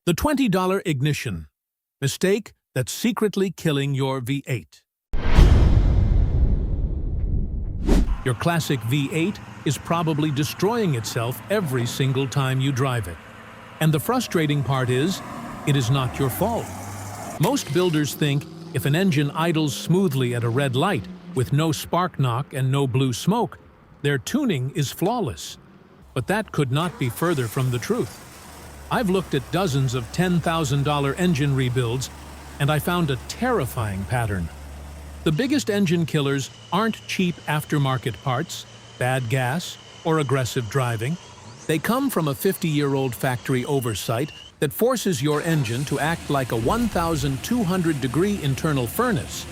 The $20 ignition mistake that's secretly killing your V8. Your classic V8 is probably destroying itself every single time you drive it. And the frustrating part is, it is not your fault. Most builders think if an engine idles smoothly at a red light with no spark knock and no blue smoke, their tuning is flawless. But that could not be further from the truth. I've looked at dozens of $10,000 engine rebuilds, and I found a terrifying pattern. The biggest engine killers aren't cheap aftermarket parts, bad gas, or aggressive driving. They come from a 50-year-old factory oversight that forces your engine to act like a 1,200-degree internal furnace.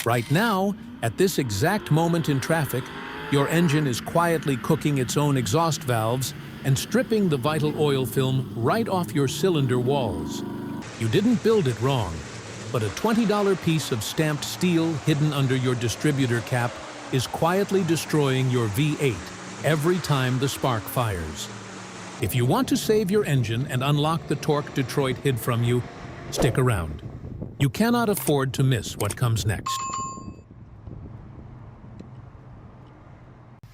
Right now, at this exact moment in traffic, your engine is quietly cooking its own exhaust valves and stripping the vital oil film right off your cylinder walls. You didn't build it wrong, but a $20 piece of stamped steel hidden under your distributor cap is quietly destroying your V8 every time the spark fires. If you want to save your engine and unlock the torque Detroit hid from you, stick around. You cannot afford to miss what comes next.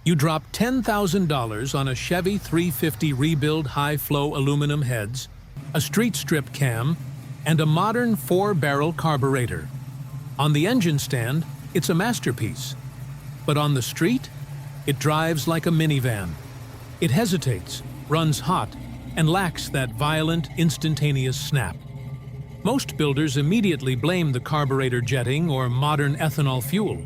You drop $10,000 on a Chevy 350 rebuild high-flow aluminum heads, a street strip cam, and a modern 4-barrel carburetor. On the engine stand, it's a masterpiece. But on the street, it drives like a minivan. It hesitates, runs hot, and lacks that violent, instantaneous snap. Most builders immediately blame the carburetor jetting or modern ethanol fuel.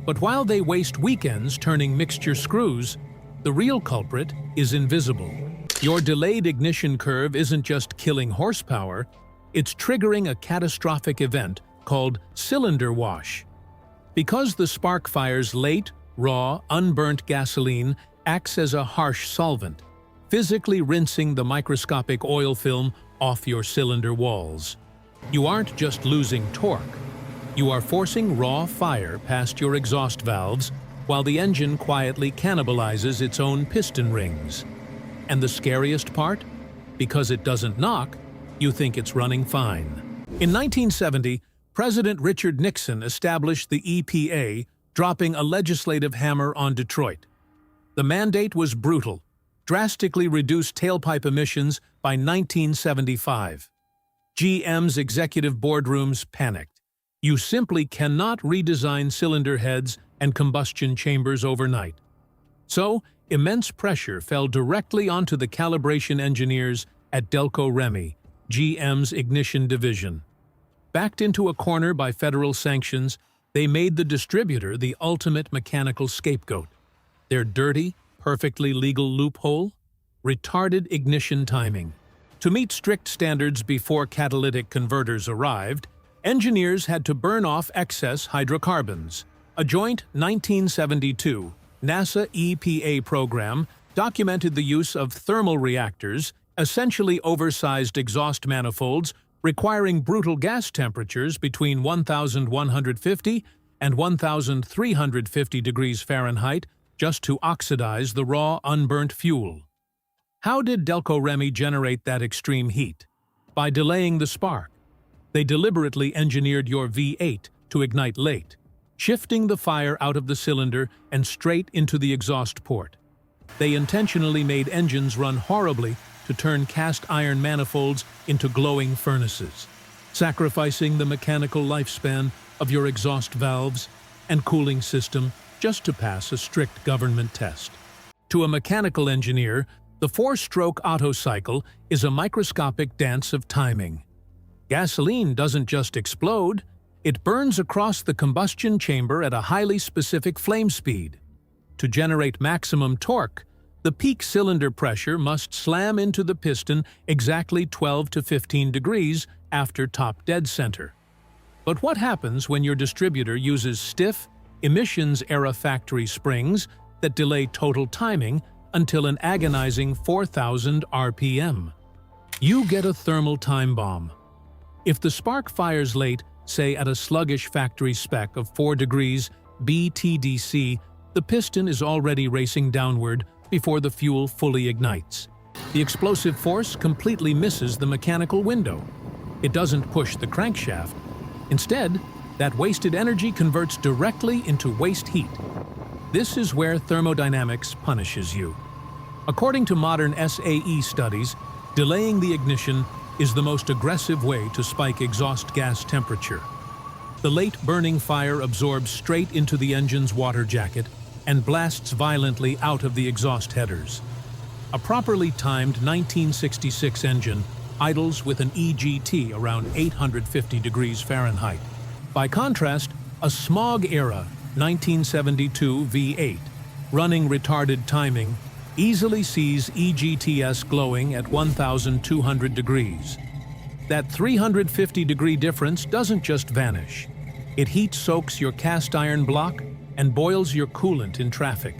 But while they waste weekends turning mixture screws, the real culprit is invisible. Your delayed ignition curve isn't just killing horsepower, it's triggering a catastrophic event called cylinder wash. Because the spark fire's late, raw, unburnt gasoline acts as a harsh solvent, physically rinsing the microscopic oil film off your cylinder walls. You aren't just losing torque. You are forcing raw fire past your exhaust valves while the engine quietly cannibalizes its own piston rings. And the scariest part? Because it doesn't knock, you think it's running fine. In 1970, President Richard Nixon established the EPA, dropping a legislative hammer on Detroit. The mandate was brutal, drastically reduced tailpipe emissions by 1975. GM's executive boardrooms panicked. You simply cannot redesign cylinder heads and combustion chambers overnight. So, immense pressure fell directly onto the calibration engineers at Delco Remy, GM's ignition division. Backed into a corner by federal sanctions, they made the distributor the ultimate mechanical scapegoat. Their dirty, perfectly legal loophole? Retarded ignition timing. To meet strict standards before catalytic converters arrived, engineers had to burn off excess hydrocarbons. A joint 1972 NASA EPA program documented the use of thermal reactors, essentially oversized exhaust manifolds requiring brutal gas temperatures between 1,150 and 1,350 degrees Fahrenheit just to oxidize the raw, unburnt fuel. How did Delco Remy generate that extreme heat? By delaying the spark. They deliberately engineered your V8 to ignite late, shifting the fire out of the cylinder and straight into the exhaust port. They intentionally made engines run horribly to turn cast iron manifolds into glowing furnaces, sacrificing the mechanical lifespan of your exhaust valves and cooling system just to pass a strict government test. To a mechanical engineer, the 4-stroke Otto cycle is a microscopic dance of timing. Gasoline doesn't just explode, it burns across the combustion chamber at a highly specific flame speed. To generate maximum torque, the peak cylinder pressure must slam into the piston exactly 12 to 15 degrees after top dead center. But what happens when your distributor uses stiff, emissions-era factory springs that delay total timing until an agonizing 4,000 RPM? You get a thermal time bomb. If the spark fires late, say at a sluggish factory spec of 4 degrees BTDC, the piston is already racing downward before the fuel fully ignites. The explosive force completely misses the mechanical window. It doesn't push the crankshaft. Instead, that wasted energy converts directly into waste heat. This is where thermodynamics punishes you. According to modern SAE studies, delaying the ignition is the most aggressive way to spike exhaust gas temperature. The late burning fire absorbs straight into the engine's water jacket and blasts violently out of the exhaust headers. A properly timed 1966 engine idles with an EGT around 850 degrees Fahrenheit. By contrast, a smog-era 1972 V8, running retarded timing, easily sees EGTS glowing at 1,200 degrees. That 350-degree difference doesn't just vanish. It heat-soaks your cast iron block and boils your coolant in traffic.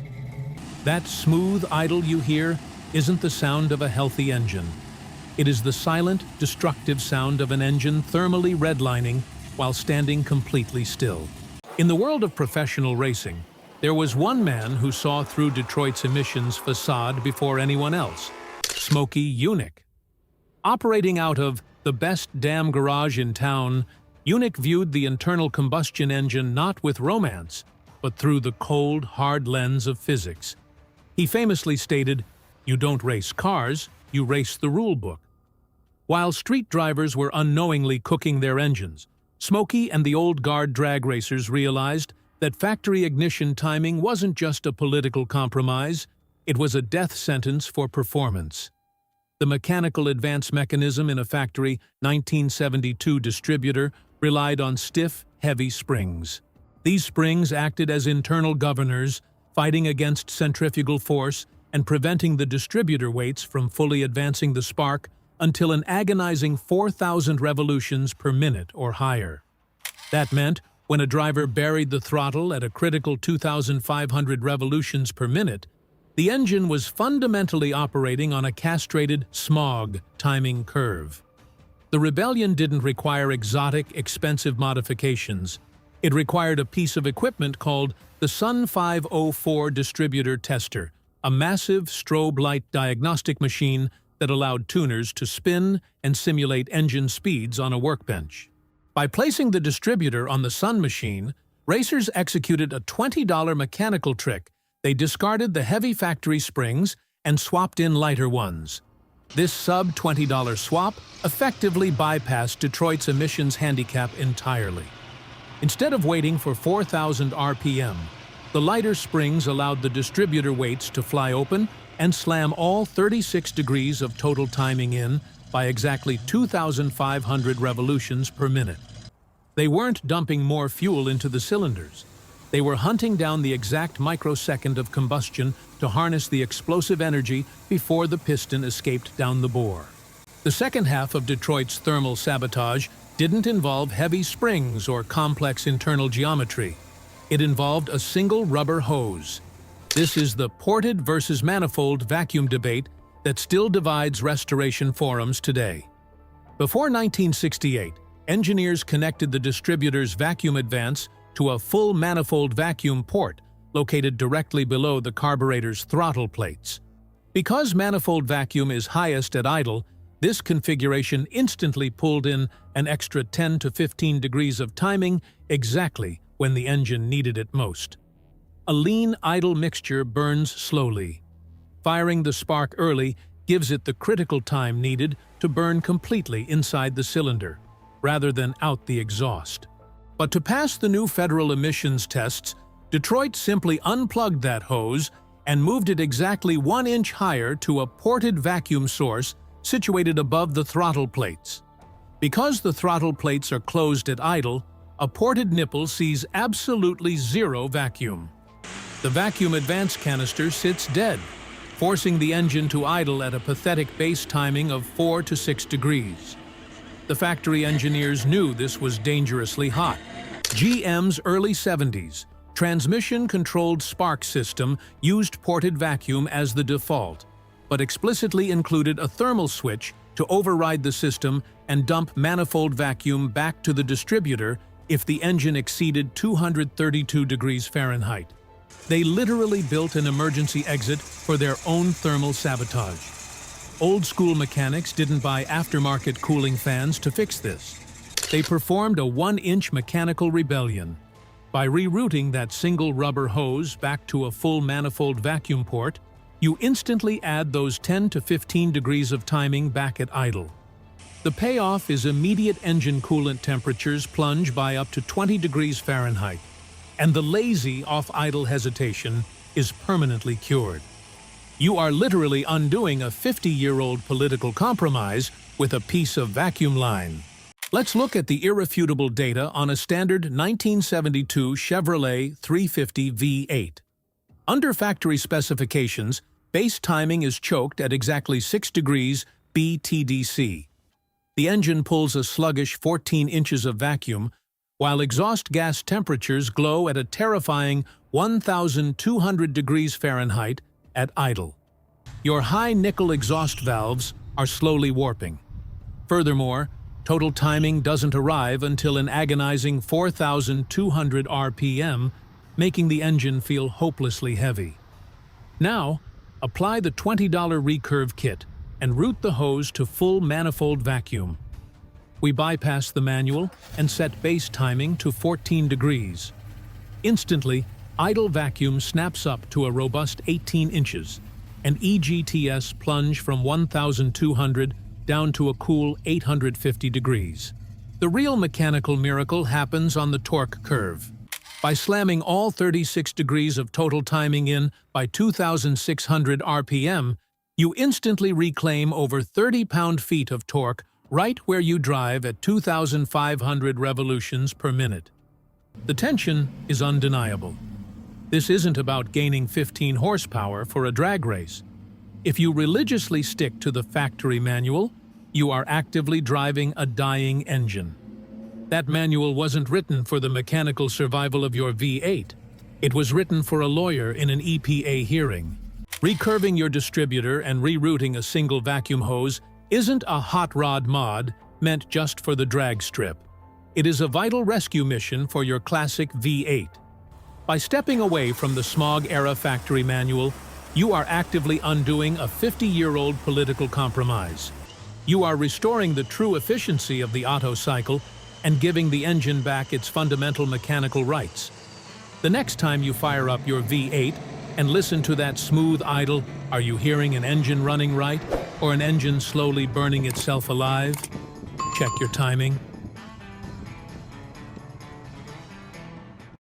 That smooth idle you hear isn't the sound of a healthy engine. It is the silent, destructive sound of an engine thermally redlining while standing completely still. In the world of professional racing, there was one man who saw through Detroit's emissions facade before anyone else, Smokey Yunick. Operating out of the best damn garage in town, Yunick viewed the internal combustion engine not with romance, but through the cold, hard lens of physics. He famously stated, "You don't race cars, you race the rule book." While street drivers were unknowingly cooking their engines, Smokey and the old guard drag racers realized that factory ignition timing wasn't just a political compromise, it was a death sentence for performance. The mechanical advance mechanism in a factory 1972 distributor relied on stiff, heavy springs. These springs acted as internal governors, fighting against centrifugal force and preventing the distributor weights from fully advancing the spark until an agonizing 4,000 revolutions per minute or higher. That meant when a driver buried the throttle at a critical 2,500 revolutions per minute, the engine was fundamentally operating on a castrated smog timing curve. The rebellion didn't require exotic, expensive modifications. It required a piece of equipment called the Sun 504 Distributor Tester, a massive strobe light diagnostic machine that allowed tuners to spin and simulate engine speeds on a workbench. By placing the distributor on the Sun machine, racers executed a $20 mechanical trick. They discarded the heavy factory springs and swapped in lighter ones. This sub-$20 swap effectively bypassed Detroit's emissions handicap entirely. Instead of waiting for 4,000 RPM, the lighter springs allowed the distributor weights to fly open and slam all 36 degrees of total timing in by exactly 2,500 revolutions per minute. They weren't dumping more fuel into the cylinders. They were hunting down the exact microsecond of combustion to harness the explosive energy before the piston escaped down the bore. The second half of Detroit's thermal sabotage didn't involve heavy springs or complex internal geometry. It involved a single rubber hose. This is the ported versus manifold vacuum debate that still divides restoration forums today. Before 1968, engineers connected the distributor's vacuum advance to a full manifold vacuum port located directly below the carburetor's throttle plates. Because manifold vacuum is highest at idle, this configuration instantly pulled in an extra 10 to 15 degrees of timing exactly when the engine needed it most. A lean idle mixture burns slowly. Firing the spark early gives it the critical time needed to burn completely inside the cylinder, rather than out the exhaust. But to pass the new federal emissions tests, Detroit simply unplugged that hose and moved it exactly 1 inch higher to a ported vacuum source situated above the throttle plates. Because the throttle plates are closed at idle, a ported nipple sees absolutely zero vacuum. The vacuum advance canister sits dead, forcing the engine to idle at a pathetic base timing of 4 to 6 degrees. The factory engineers knew this was dangerously hot. GM's early 70s transmission-controlled spark system used ported vacuum as the default, but explicitly included a thermal switch to override the system and dump manifold vacuum back to the distributor if the engine exceeded 232 degrees Fahrenheit. They literally built an emergency exit for their own thermal sabotage. Old-school mechanics didn't buy aftermarket cooling fans to fix this. They performed a 1-inch mechanical rebellion. By rerouting that single rubber hose back to a full manifold vacuum port, you instantly add those 10 to 15 degrees of timing back at idle. The payoff is immediate engine coolant temperatures plunge by up to 20 degrees Fahrenheit, and the lazy off-idle hesitation is permanently cured. You are literally undoing a 50-year-old political compromise with a piece of vacuum line. Let's look at the irrefutable data on a standard 1972 Chevrolet 350 V8. Under factory specifications, base timing is choked at exactly 6 degrees BTDC. The engine pulls a sluggish 14 inches of vacuum, while exhaust gas temperatures glow at a terrifying 1,200 degrees Fahrenheit at idle. Your high-nickel exhaust valves are slowly warping. Furthermore, total timing doesn't arrive until an agonizing 4,200 RPM, making the engine feel hopelessly heavy. Now, apply the $20 recurve kit and route the hose to full manifold vacuum. We bypass the manual and set base timing to 14 degrees. Instantly, idle vacuum snaps up to a robust 18 inches, and EGTS plunge from 1,200 down to a cool 850 degrees. The real mechanical miracle happens on the torque curve. By slamming all 36 degrees of total timing in by 2,600 RPM, you instantly reclaim over 30 pound-feet of torque right where you drive at 2,500 revolutions per minute. The tension is undeniable. This isn't about gaining 15 horsepower for a drag race. If you religiously stick to the factory manual, you are actively driving a dying engine. That manual wasn't written for the mechanical survival of your V8. It was written for a lawyer in an EPA hearing. Recurving your distributor and rerouting a single vacuum hose isn't a hot rod mod meant just for the drag strip. It is a vital rescue mission for your classic V8. By stepping away from the smog-era factory manual, you are actively undoing a 50-year-old political compromise. You are restoring the true efficiency of the Otto cycle and giving the engine back its fundamental mechanical rights. The next time you fire up your V8 and listen to that smooth idle, are you hearing an engine running right or an engine slowly burning itself alive? Check your timing.